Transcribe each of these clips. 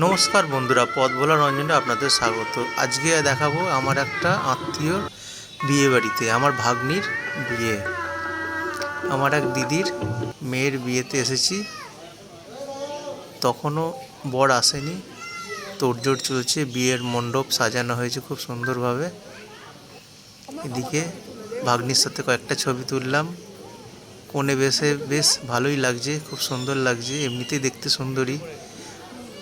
নমস্কার বন্ধুরা, পথ ভোলা রঞ্জনে আপনাদের স্বাগত। আজকে দেখাবো আমার একটা আত্মীয় বিয়ে বাড়িতে আমার ভাগ্নির বিয়ে। আমার এক দিদির মেয়ের বিয়েতে এসেছি, তখনও বর আসেনি। তোড়জোড় চলছে, বিয়ের মণ্ডপ সাজানো হয়েছে খুব সুন্দরভাবে। এদিকে ভাগ্নির সাথে কয়েকটা ছবি তুললাম। কোণে বেশ ভালোই লাগছে, খুব সুন্দর লাগছে, এমনিতেই দেখতে সুন্দরী।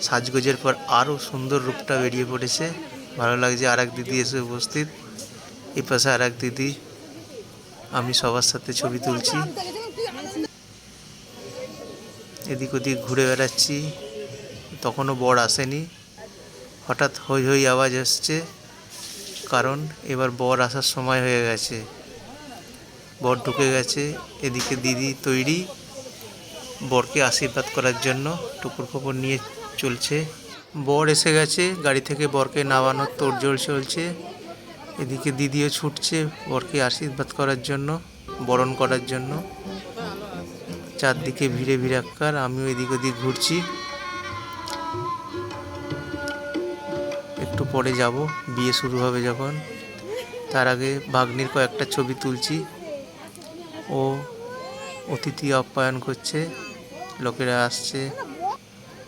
সাজগোজের পর আরও সুন্দর রূপটা বেরিয়ে পড়েছে, ভালো লাগছে। আর এক দিদি এসে উপস্থিত, এই পাশে আর এক দিদি। আমি সবার সাথে ছবি তুলছি, এদিক ওদিক ঘুরে বেড়াচ্ছি। তখনও বর আসেনি। হঠাৎ হই হই আওয়াজ আসছে, কারণ এবার বর আসার সময় হয়ে গেছে, বর ঢুকে গেছে। এদিকে দিদি তৈরি বরকে আশীর্বাদ করার জন্য, টুকুর ফুকুর নিয়ে চলছে। বর এসে গেছে, গাড়ি থেকে বরকে নামানোর তোড়জোড় চলছে। এদিকে দিদিও ছুটছে বরকে আশীর্বাদ করার জন্য, বরণ করার জন্য। চারদিকে ভিড়ে ভিড়াক্কার, আমিও এদিক ওদিক ঘুরছি। একটু পরে যাব, বিয়ে শুরু হবে যখন। তার আগে ভাগ্নির কয়েকটা ছবি তুলছি। ও অতিথি আপ্যায়ন করছে, লোকেরা আসছে,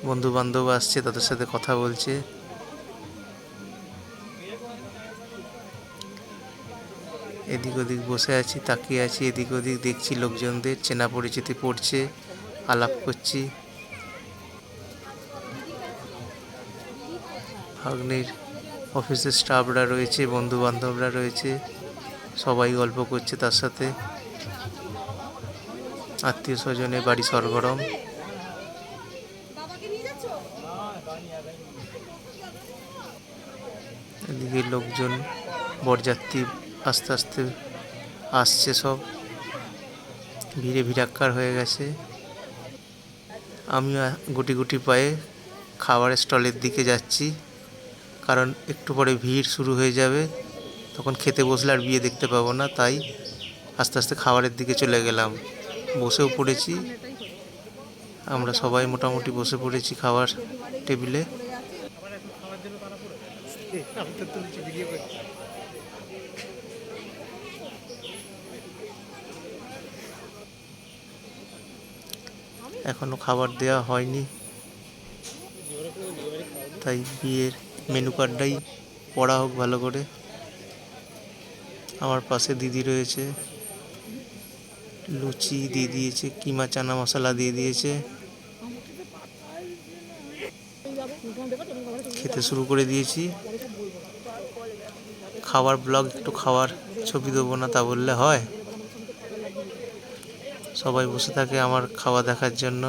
বন্ধু বান্ধব আসছে, তাদের সাথে কথা বলছে। এদিক ওদিক বসে আছি, তাকিয়ে আছি, এদিক ওদিক দেখছি লোকজনদের, চেনা পরিচিতি পড়ছে, আলাপ করছি। ভাগ্নির অফিসের স্টাফরা রয়েছে, বন্ধু বান্ধবরা রয়েছে, সবাই গল্প করছে তার সাথে। আত্মীয় স্বজনে বাড়ি সরগরম। এদিকে লোকজন, বরযাত্রী আস্তে আস্তে আসছে, সব ভিড়ে ভিড়াক্কার হয়ে গেছে। আমিও গুটি গুটি পায়ে খাবারের স্টলের দিকে যাচ্ছি, কারণ একটু পরে ভিড় শুরু হয়ে যাবে, তখন খেতে বসলে আর বিয়ে দেখতে পাবো না। তাই আস্তে আস্তে খাবারের দিকে চলে গেলাম। বসেও পড়েছি, আমরা সবাই মোটামুটি বসে পড়েছি খাবার টেবিলে। এখনো খাবার দেওয়া হয়নি, তাই বিয়ের মেনু কার্ডটাই পড়া হোক ভালো করে। আমার পাশে দিদি রয়েছে, লুচি দিয়ে দিয়েছে, কিমা চানা মশলা দিয়ে দিয়েছে, খেতে শুরু করে দিয়েছি। খাবার ব্লগ, একটু খাওয়ার ছবি দেবো না তা বললে হয়? সবাই বসে থাকে আমার খাওয়া দেখার জন্য।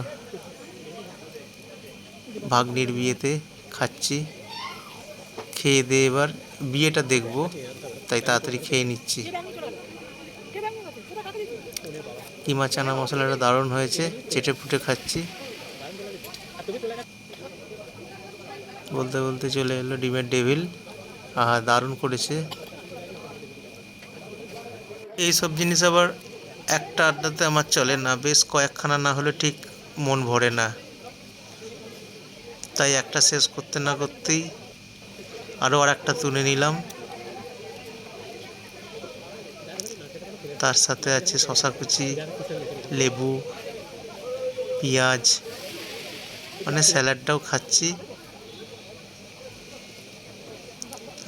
ভাগ্নির বিয়েতে খাচ্ছি, খেয়ে দিয়ে এবার বিয়েটা দেখবো, তাই তাড়াতাড়ি খেয়ে নিচ্ছি। কিমা চানা মশলাটা দারুণ হয়েছে, চেটে ফুটে খাচ্ছি। বলতে বলতে চলে এলো ডিমের ডেভিল, আহা দারুণ করেছে। এইসব জিনিস আবার একটা আড্ডাতে আমার চলে না, বেশ কয়েকখানা না হলে ঠিক মন ভরে না। তাই একটা শেষ করতে না করতেই আরও আর একটা তুলে নিলাম। তার সাথে আছে শশা কুচি, লেবু, পেঁয়াজ, মানে স্যালাডটাও খাচ্ছি।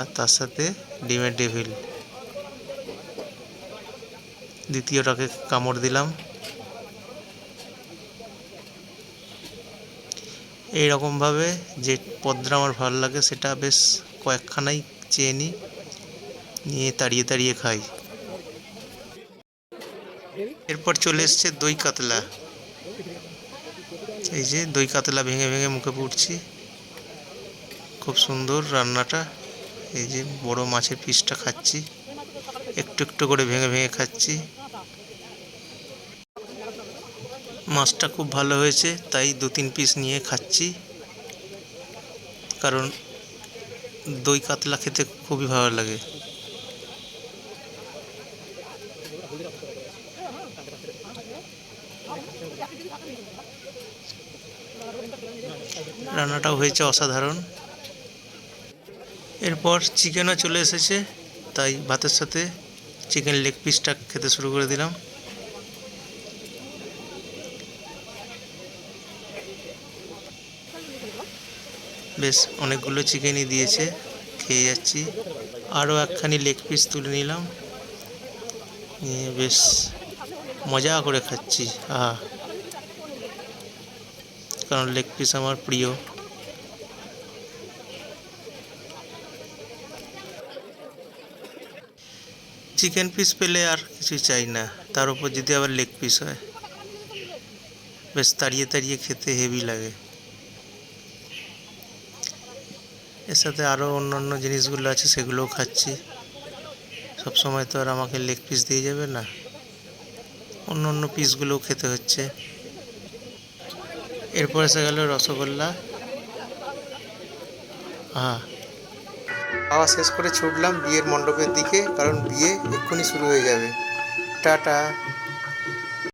আর তার সাথে ডিমের ডেভিল। দ্বিতীয়টাকে কামড় দিলাম। এইরকমভাবে যে পদটা আমার ভালো লাগে সেটা বেশ কয়েকখানাই চেয়ে নিয়ে তাড়িয়ে তাড়িয়ে খাই। এরপর চলে এসছে দই কাতলা। এই যে দই কাতলা ভেঙে ভেঙে মুখে পুড়ছি, খুব সুন্দর রান্নাটা। এই যে বড় মাছের পিসটা খাচ্ছি, একটু একটু করে ভেঙে ভেঙে খাচ্ছি। মাছটা খুব ভালো হয়েছে, তাই 2-3 পিস নিয়ে খাচ্ছি, কারণ দই কাতলা খেতে খুবই ভালো লাগে। রান্নাটাও হয়েছে অসাধারণ। এরপর চিকেনও চলে এসেছে, তাই ভাতের সাথে চিকেন লেগ পিসটা খেতে শুরু করে দিলাম। বেশ অনেকগুলো চিকেনই দিয়েছে, খেয়ে যাচ্ছি। আরও একখানি লেগ পিস তুলে নিলাম, নিয়ে বেশ মজা করে খাচ্ছি। কারণ লেগ পিস আমার প্রিয়। চিকেন পিস পেলে আর কিছু চাই না, তার উপর যদি আবার লেগ পিস হয়, বেশ তাড়িয়ে তাড়িয়ে খেতে হেভি লাগে। এর সাথে আরও অন্যান্য জিনিসগুলো আছে, সেগুলোও খাচ্ছি। সব সময় তো আর আমাকে লেগ পিস দিয়ে যাবে না, অন্য অন্য পিসগুলোও খেতে হচ্ছে। এরপর এসে গেল রসগোল্লা। খাওয়া শেষ করে ছুটলাম বিয়ের মণ্ডপের দিকে, কারণ বিয়ে এক্ষুনি শুরু হয়ে যাবে। টাটা।